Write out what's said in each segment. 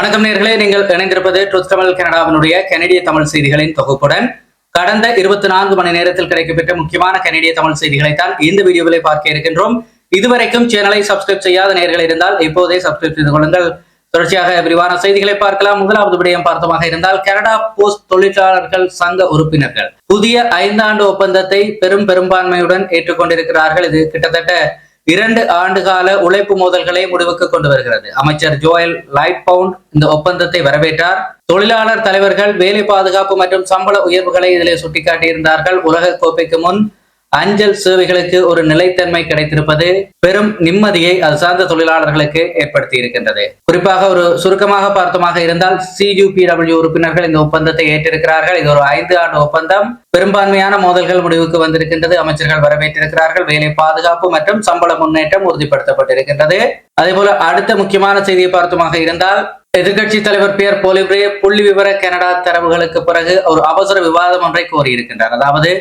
வணக்கம் நேயர்களே, நீங்கள் இணைந்திருப்பது ட்ரூத் தமிழ் கனடாவினுடைய கனடிய தமிழ் செய்திகளின் தொகுப்புடன் கடந்த 24 மணி நேரத்தில் கிடைக்கப்பெற்ற முக்கியமான கனடிய தமிழ் செய்திகளை தான் இந்த வீடியோவிலே பார்க்க இருக்கின்றோம். இதுவரைக்கும் சேனலை சப்ஸ்கிரைப் செய்யாத நேயர்கள் இருந்தால் இப்போதே சப்ஸ்கிரைப் செய்து கொள்ளுங்கள். தொடர்ச்சியாக விரிவான செய்திகளை பார்க்கலாம். முதலாவது விடயம் பார்த்தமாக இருந்தால் கனடா போஸ்ட் தொழிலாளர்கள் சங்க உறுப்பினர்கள் புதிய 5 ஆண்டு ஒப்பந்தத்தை பெரும்பான்மையுடன் ஏற்றுக்கொண்டிருக்கிறார்கள். இது கிட்டத்தட்ட 2 ஆண்டுகால உழைப்பு மோதல்களை முடிவுக்கு கொண்டு வருகிறது. அமைச்சர் ஜோயல் லைட்பவுண்ட் இந்த ஒப்பந்தத்தை வரவேற்றார். தொழிலாளர் தலைவர்கள் வேலை பாதுகாப்பு மற்றும் சம்பள உயர்வுகளை இதிலே சுட்டிக்காட்டியிருந்தார்கள். உலக கோப்பைக்கு முன் அஞ்சல் சேவைகளுக்கு ஒரு நிலைத்தன்மை கிடைத்திருப்பது பெரும் நிம்மதியை அது சார்ந்த தொழிலாளர்களுக்கு ஏற்படுத்தி இருக்கின்றது. குறிப்பாக ஒரு சுருக்கமாக பார்த்தமாக இருந்தால் CUPW உறுப்பினர்கள் இந்த ஒப்பந்தத்தை ஏற்றிருக்கிறார்கள். இது ஒரு 5 ஆண்டு ஒப்பந்தம். பெரும்பான்மையான மோதல்கள் முடிவுக்கு வந்திருக்கின்றது. அமைச்சர்கள் வரவேற்றிருக்கிறார்கள். வேலை பாதுகாப்பு மற்றும் சம்பள முன்னேற்றம் உறுதிப்படுத்தப்பட்டிருக்கின்றது. அதே போல அடுத்த முக்கியமான செய்தியை பார்த்தமாக இருந்தால் எதிர்கட்சி தலைவர் பியர் பொலிவ்ரே புள்ளி விவர கனடா தரவுகளுக்கு பிறகு ஒரு அவசர விவாதம் ஒன்றை கோரியிருக்கின்றார். அதாவது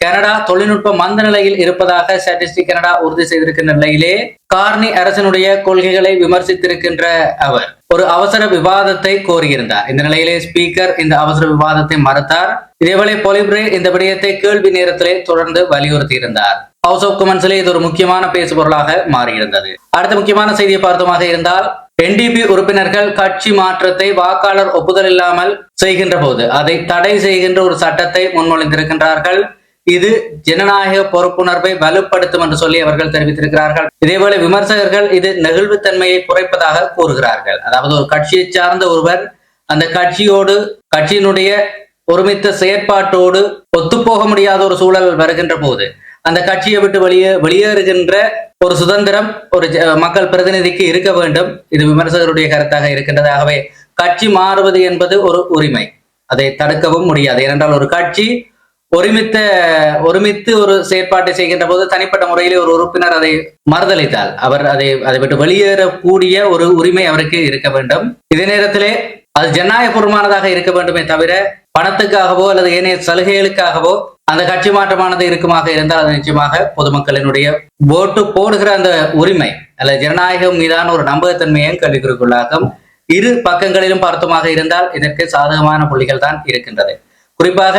கனடா தொழில்நுட்ப மந்த நிலையில் இருப்பதாக ஸ்டாட்டிஸ்டிக் கனடா உறுதி செய்திருக்கின்ற நிலையிலே கார்னி அரசனுடைய கொள்கைகளை விமர்சித்திருக்கின்ற அவர் ஒரு அவசர விவாதத்தை கோரியிருந்தார். இந்த நிலையிலே ஸ்பீக்கர் இந்த அவசர விவாதத்தை மறுத்தார். இதேவேளை பொலிவ்ரே இந்த விடயத்தை கேள்வி நேரத்திலே தொடர்ந்து வலியுறுத்தி இருந்தார். ஹவுஸ் ஆஃப் காமன்ஸிலே இது ஒரு முக்கியமான பேசுபொருளாக மாறியிருந்தது. அடுத்த முக்கியமான செய்தியை பார்த்தமாக இருந்தால் NDP உறுப்பினர்கள் கட்சி மாற்றத்தை வாக்காளர் ஒப்புதல் இல்லாமல் செய்கின்ற போது அதை தடை செய்கின்ற ஒரு சட்டத்தை முன்மொழிந்திருக்கின்றார்கள். இது ஜனநாயக பொறுப்புணர்வை வலுப்படுத்தும் என்று சொல்லி அவர்கள் தெரிவித்திருக்கிறார்கள். இதேவேளை விமர்சகர்கள் இது நெகிழ்வுத்தன்மையை குறைப்பதாக கூறுகிறார்கள். அதாவது ஒரு கட்சியை சார்ந்த ஒருவர் அந்த கட்சியினுடைய ஒருமித்த செயற்பாட்டோடு ஒத்துப்போக முடியாத ஒரு சூழல் வருகின்ற போது அந்த கட்சியை விட்டு வெளியேறுகின்ற ஒரு சுதந்திரம் ஒரு மக்கள் பிரதிநிதிக்கு இருக்க வேண்டும். இது விமர்சகருடைய கருத்தாக இருக்கின்றது. ஆகவே கட்சி மாறுவது என்பது ஒரு உரிமை, அதை தடுக்கவும் முடியாது. ஏனென்றால் ஒரு கட்சி ஒருமித்து ஒரு செயற்பாட்டை செய்கின்ற போது தனிப்பட்ட முறையிலே ஒரு உறுப்பினர் அதை மறுதளித்தால் அவர் அதை விட்டு வெளியேறக்கூடிய ஒரு உரிமை அவருக்கு இருக்க வேண்டும். இதே நேரத்திலே அது ஜனநாயகபூர்வமானதாக இருக்க வேண்டுமே தவிர பணத்துக்காகவோ அல்லது ஏனைய சலுகைகளுக்காகவோ அந்த கட்சி மாற்றமானது இருக்குமாக இருந்தால் அது நிச்சயமாக பொதுமக்களினுடைய ஓட்டு போடுகிற அந்த உரிமை அல்லது ஜனநாயகம் மீதான ஒரு நம்பகத்தன்மையும் கேள்விக்குள்ளாகும். இரு பக்கங்களிலும் பார்த்தமாக இருந்தால் இதற்கு சாதகமான புள்ளிகள் தான் இருக்கின்றது. குறிப்பாக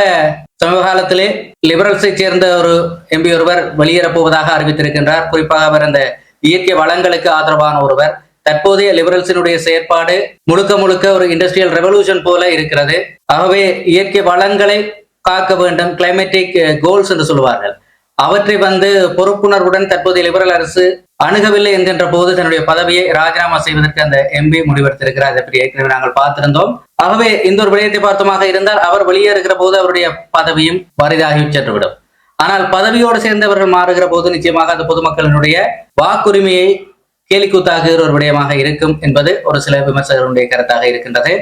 சமீப காலத்திலே லிபரல்ஸை சேர்ந்த ஒரு MP ஒருவர் வெளியேறப் போவதாக அறிவித்திருக்கின்றார். குறிப்பாக அவர் அந்த இயற்கை வளங்களுக்கு ஆதரவான ஒருவர். தற்போதைய லிபரல்ஸினுடைய செயற்பாடு முழுக்க ஒரு இண்டஸ்ட்ரியல் ரெவல்யூஷன் போல இருக்கிறது. ஆகவே இயற்கை வளங்களை காக்க வேண்டும், கிளைமேட்டிக் கோல்ஸ் என்று சொல்லுவார்கள், அவற்றை பொறுப்புணர்வுடன் தற்போதைய லிபரல் அரசு அணுகவில்லை என்கின்ற போது தன்னுடைய பதவியை ராஜினாமா செய்வதற்கு அந்த MP முடிவெடுத்திருக்கிறார். அதை பற்றி ஏற்கனவே நாங்கள் பார்த்திருந்தோம். ஆகவே இந்த ஒரு விடயத்தை பார்த்தமாக இருந்தால் அவர் வெளியேறுகிற போது அவருடைய பதவியும் வரிதாகி சென்றுவிடும். ஆனால் பதவியோடு சேர்ந்தவர்கள் மாறுகிற போது நிச்சயமாக அந்த பொதுமக்களினுடைய வாக்குரிமையை கேலிக்கூத்தாக்குகிற ஒரு விடயமாக இருக்கும் என்பது ஒரு சில விமர்சகர்களுடைய கருத்தாக இருக்கின்றது.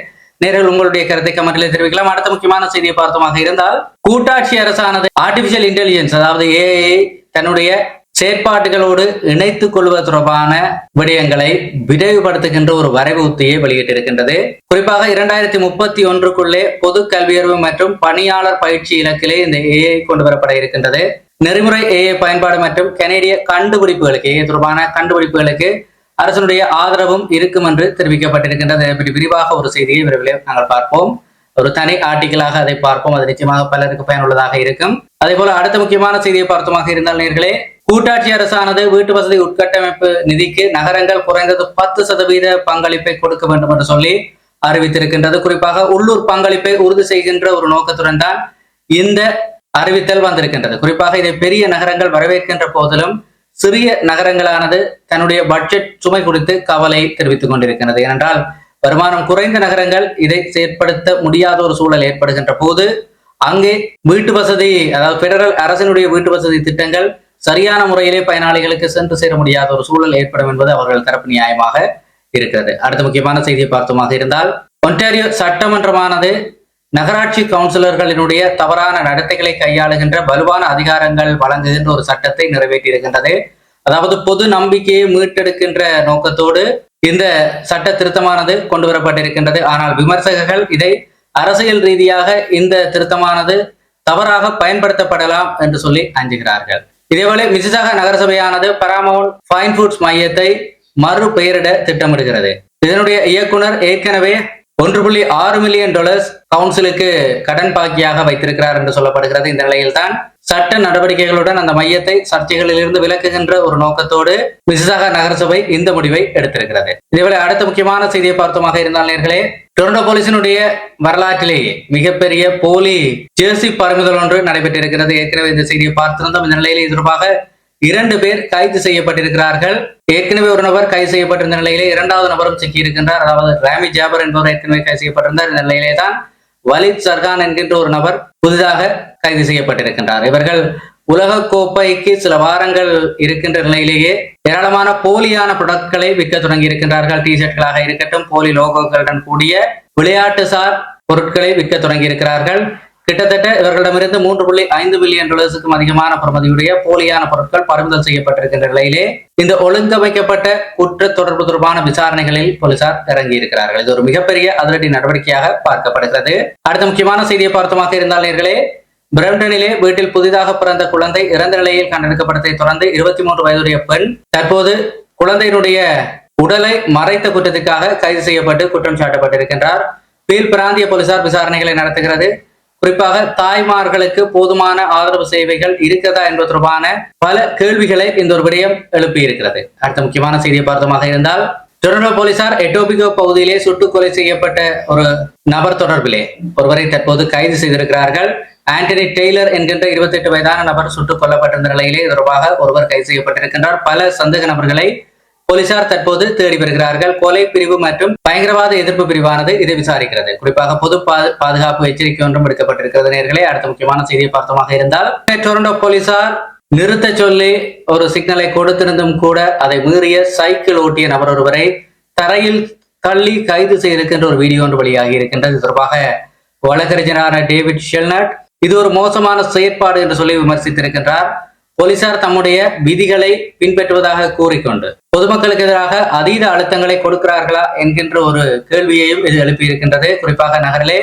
நேரில் உங்களுடைய கருத்தை கமெண்டிலே தெரிவிக்கலாம். அடுத்த முக்கியமான செய்தியை பார்த்தமாக இருந்தால் கூட்டாட்சி அரசானது ஆர்டிபிஷியல் இன்டெலிஜென்ஸ் அதாவது AI தன்னுடைய செயற்பாடுகளோடு இணைத்துக் கொள்வது தொடர்பான விடயங்களை விரைவுபடுத்துகின்ற ஒரு வரைவு உத்தியை வெளியிட்டிருக்கின்றது. குறிப்பாக 2031க்குள்ளே பொது கல்வியறிவு மற்றும் பணியாளர் பயிற்சி இலக்கிலே இந்த AI கொண்டு வரப்பட இருக்கின்றது. நெறிமுறை AI பயன்பாடு மற்றும் கனேடிய கண்டுபிடிப்புகளுக்கு AI தொடர்பான கண்டுபிடிப்புகளுக்கு அரசனுடைய ஆதரவும் இருக்கும் என்று தெரிவிக்கப்பட்டிருக்கின்றது. அதை பற்றி விரிவாக ஒரு செய்தியை விரைவில் நாங்கள் பார்ப்போம். ஒரு தனி ஆர்டிக்கலாக அதை பார்ப்போம். அது நிச்சயமாக பலருக்கு பயனுள்ளதாக இருக்கும். அதே போல அடுத்த முக்கியமான செய்தியை பார்த்தமாக இருந்தால் நேர்களே, கூட்டாட்சி அரசானது வீட்டு வசதி உட்கட்டமைப்பு நிதிக்கு நகரங்கள் குறைந்தது 10% பங்களிப்பை கொடுக்க வேண்டும் என்று சொல்லி அறிவித்திருக்கின்றது. குறிப்பாக உள்ளூர் பங்களிப்பை உறுதி செய்கின்ற ஒரு நோக்கத்துடன் தான் இந்த அறிவித்தல் வந்திருக்கின்றது. குறிப்பாக இதை பெரிய நகரங்கள் வரவேற்கின்ற போதிலும் சிறிய நகரங்களானது தன்னுடைய பட்ஜெட் சுமை குறித்து கவலை தெரிவித்துக் கொண்டிருக்கிறது. ஏனென்றால் வருமானம் குறைந்த நகரங்கள் இதை செயற்படுத்த முடியாத ஒரு சூழல் ஏற்படுகின்ற போது அங்கே வீட்டு வசதி அதாவது பெடரல் அரசினுடைய வீட்டு வசதி திட்டங்கள் சரியான முறையிலே பயனாளிகளுக்கு சென்று சேர முடியாத ஒரு சூழல் ஏற்படும் என்பது அவர்கள் தரப்பு நியாயமாக இருக்கிறது. அடுத்த முக்கியமான செய்தியை பார்த்தமாக இருந்தால் ஒன்டாரியோ சட்டமன்றமானது நகராட்சி கவுன்சிலர்களினுடைய தவறான நடத்தைகளை கையாளுகின்ற வலுவான அதிகாரங்கள் வழங்குகின்ற ஒரு சட்டத்தை நிறைவேற்றியிருக்கின்றது. அதாவது பொது நம்பிக்கையை மீட்டெடுக்கின்ற நோக்கத்தோடு இந்த சட்ட திருத்தமானது கொண்டு வரப்பட்டிருக்கின்றது. ஆனால் விமர்சகர்கள் இதை அரசியல் ரீதியாக இந்த திருத்தமானது தவறாக பயன்படுத்தப்படலாம் என்று சொல்லி அஞ்சுகிறார்கள். இதேவேளை மிசிசாகா நகரசபையானது பராமவுண்ட் ஃபைன் ஃபுட்ஸ் மையத்தை மறு பெயரிட திட்டமிடுகிறது. இதனுடைய இயக்குனர் ஏற்கனவே $1.6 மில்லியன் கவுன்சிலுக்கு கடன் பாக்கியாக வைத்திருக்கிறார் என்று சொல்லப்படுகிறது. இந்த நிலையில்தான் சட்ட நடவடிக்கைகளுடன் அந்த மையத்தை சர்ச்சைகளில் இருந்து விலக்குகின்ற ஒரு நோக்கத்தோடு மிசிசாகா நகரசபை இந்த முடிவை எடுத்திருக்கிறது. இதேவேளை அடுத்த முக்கியமான செய்தியை பார்த்தோமாக இருந்தால் நேர்களே, டொரண்டோ போலீசினுடைய வரலாற்றிலேயே மிகப்பெரிய போலி ஜெர்சி பறிமுதல் ஒன்று நடைபெற்றிருக்கிறது. ஏற்கனவே இந்த செய்தியை பார்த்திருந்தோம். இந்த நிலையிலே தொடர்பாக 2 பேர் கைது செய்யப்பட்டிருக்கிறார்கள். ஏற்கனவே ஒரு நபர் கைது செய்யப்பட்டிருந்த நிலையிலே 2வது நபரும் சிக்கியிருக்கின்றார். அதாவது ராமி ஜாபர் என்பவர் ஏற்கனவே கைது செய்யப்பட்டிருந்தார். இந்த நிலையிலே தான் வலித் சர்கான் என்கின்ற ஒரு நபர் புதிதாக கைது செய்யப்பட்டிருக்கின்றார். இவர்கள் உலக கோப்பைக்கு சில வாரங்கள் இருக்கின்ற நிலையிலேயே ஏராளமான போலியான ப்ராடக்ட்களை விற்க தொடங்கி இருக்கின்றார்கள். டிஷர்ட்களாக இருக்கட்டும், போலி லோகோக்களுடன் கூடிய விளையாட்டு சார் பொருட்களை விற்க தொடங்கி இருக்கிறார்கள். கிட்டத்தட்ட இவர்களிடமிருந்து $3.5 மில்லியன் அதிகமான பெறுமதியுடைய போலியான பொருட்கள் பறிமுதல் செய்யப்பட்டிருக்கின்ற நிலையிலே இந்த ஒழுங்கமைக்கப்பட்ட குற்ற தொடர்பு தொடர்பான விசாரணைகளில் போலீசார் இறங்கி இருக்கிறார்கள். இது ஒரு மிகப்பெரிய அதிரடி நடவடிக்கையாக பார்க்கப்படுகிறது. அடுத்த முக்கியமான செய்தியை பார்த்தமாக இருந்தால் நேர்களே, பிரம்டனிலே வீட்டில் புதிதாக பிறந்த குழந்தை இறந்த நிலையில் கண்டெடுக்கப்பட்டதை தொடர்ந்து 23 வயதுடைய பெண் தற்போது குழந்தையினுடைய உடலை மறைத்த குற்றத்திற்காக கைது செய்யப்பட்டு குற்றம் சாட்டப்பட்டிருக்கின்றார். பீல் பிராந்திய போலீசார் விசாரணைகளை நடத்துகிறது. குறிப்பாக தாய்மார்களுக்கு போதுமான ஆதரவு சேவைகள் இருக்கிறதா என்பது தொடர்பான பல கேள்விகளை இந்த ஒரு விடயம் எழுப்பி இருக்கிறது. அடுத்த முக்கியமான செய்தியை பார்த்தமாக இருந்தால், டொரண்டோ போலீசார் எட்டோபிகோ பகுதியிலே சுட்டுக் கொலை செய்யப்பட்ட ஒரு நபர் தொடர்பிலே ஒருவரை தற்போது கைது செய்திருக்கிறார்கள். ஆண்டனி டெய்லர் என்கின்ற 28 வயதான நபர் சுட்டுக் கொல்லப்பட்டிருந்த நிலையிலே தொடர்பாக ஒருவர் கைது செய்யப்பட்டிருக்கின்றார். பல சந்தேக நபர்களை போலீசார் தற்போது தேடி வருகிறார்கள். கொலை பிரிவு மற்றும் பயங்கரவாத எதிர்ப்பு பிரிவானது இதை விசாரிக்கிறது. குறிப்பாக பொது பாதுகாப்பு எச்சரிக்கை ஒன்றும் எடுக்கப்பட்டிருக்கிறது. நேர்களே, அடுத்த முக்கியமான செய்தியை பார்த்தமாக இருந்தால், டொரண்டோ போலீசார் நிறுத்த சொல்லி ஒரு சிக்னலை கொடுத்திருந்தும் கூட அதை மீறிய சைக்கிள் ஓட்டிய நபர் ஒருவரை தரையில் தள்ளி கைது செய்திருக்கின்ற ஒரு வீடியோ ஒன்று வெளியாகி இருக்கின்றது. இது தொடர்பாக வழக்கறிஞரான டேவிட் ஷெல்னட் இது ஒரு மோசமான செயற்பாடு என்று சொல்லி விமர்சித்திருக்கின்றார். போலீசார் தம்முடைய விதிகளை பின்பற்றுவதாக கூறிக்கொண்டு பொதுமக்களுக்கு எதிராக அதீத அழுத்தங்களை கொடுக்கிறார்களா என்கின்ற ஒரு கேள்வியையும் இது எழுப்பியிருக்கின்றது. குறிப்பாக நகரிலே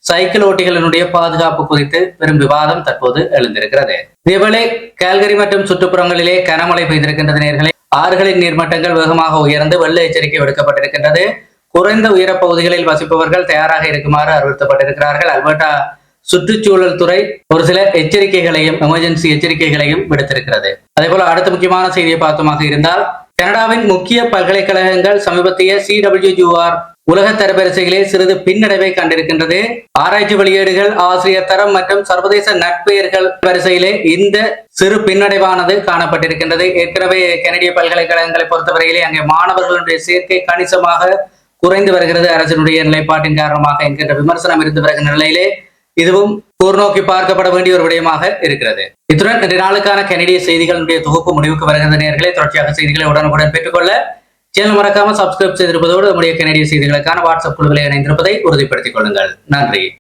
சைக்கிள் ஓட்டிகளினுடைய பாதுகாப்பு குறித்து பெரும் விவாதம் தற்போது எழுந்திருக்கிறது. இதேவேளை கால்கரி மற்றும் சுற்றுப்புறங்களிலே கனமழை பெய்திருக்கின்றது. நேர்களை ஆறுகளின் நீர்மட்டங்கள் வேகமாக உயர்ந்து வெள்ள எச்சரிக்கை விடுக்கப்பட்டிருக்கின்றது. குறைந்த உயர பகுதிகளில் வசிப்பவர்கள் தயாராக இருக்குமாறு அறிவுறுத்தப்பட்டிருக்கிறார்கள். அல்பர்டா சுற்றுச்சூழல் துறை ஒரு சில எச்சரிக்கைகளையும் எமர்ஜென்சி எச்சரிக்கைகளையும் விடுத்திருக்கிறது. அதே போல அடுத்த முக்கியமான செய்தியை பார்த்தோமாக இருந்தால், கனடாவின் முக்கிய பல்கலைக்கழகங்கள் சமீபத்திய CWUR உலக தரவரிசைகளே சிறிது பின்னடைவை கண்டிருக்கின்றது. ஆராய்ச்சி வெளியீடுகள், ஆசிரியர் தரம் மற்றும் சர்வதேச நட்பெயர்கள் வரிசையிலே இந்த சிறு பின்னடைவானது காணப்பட்டிருக்கின்றது. ஏற்கனவே கனடிய பல்கலைக்கழகங்களை பொறுத்தவரையிலே அங்கே மாணவர்களுடைய சேர்க்கை கணிசமாக குறைந்து வருகிறது அரசினுடைய நிலைப்பாட்டின் காரணமாக என்கின்ற விமர்சனம் இருந்து வருகின்ற நிலையிலே இதுவும் கூர்நோக்கி பார்க்கப்பட வேண்டிய ஒரு விடயமாக இருக்கிறது. இத்துடன் இன்றைய நாளுக்கான கனடிய செய்திகளுடைய தொகுப்பு முடிவுக்கு வருகின்ற நேயர்களே, தொடர்ச்சியாக செய்திகளை உடனுக்குடன் பெற்றுக்கொள்ள சேனல் மறக்காம சப்ஸ்கிரைப் செய்திருப்பதோடு நம்முடைய கனடிய செய்திகளுக்கான வாட்ஸ்அப் குழுவில் இணைந்திருப்பதை உறுதிப்படுத்திக் கொள்ளுங்கள். நன்றி.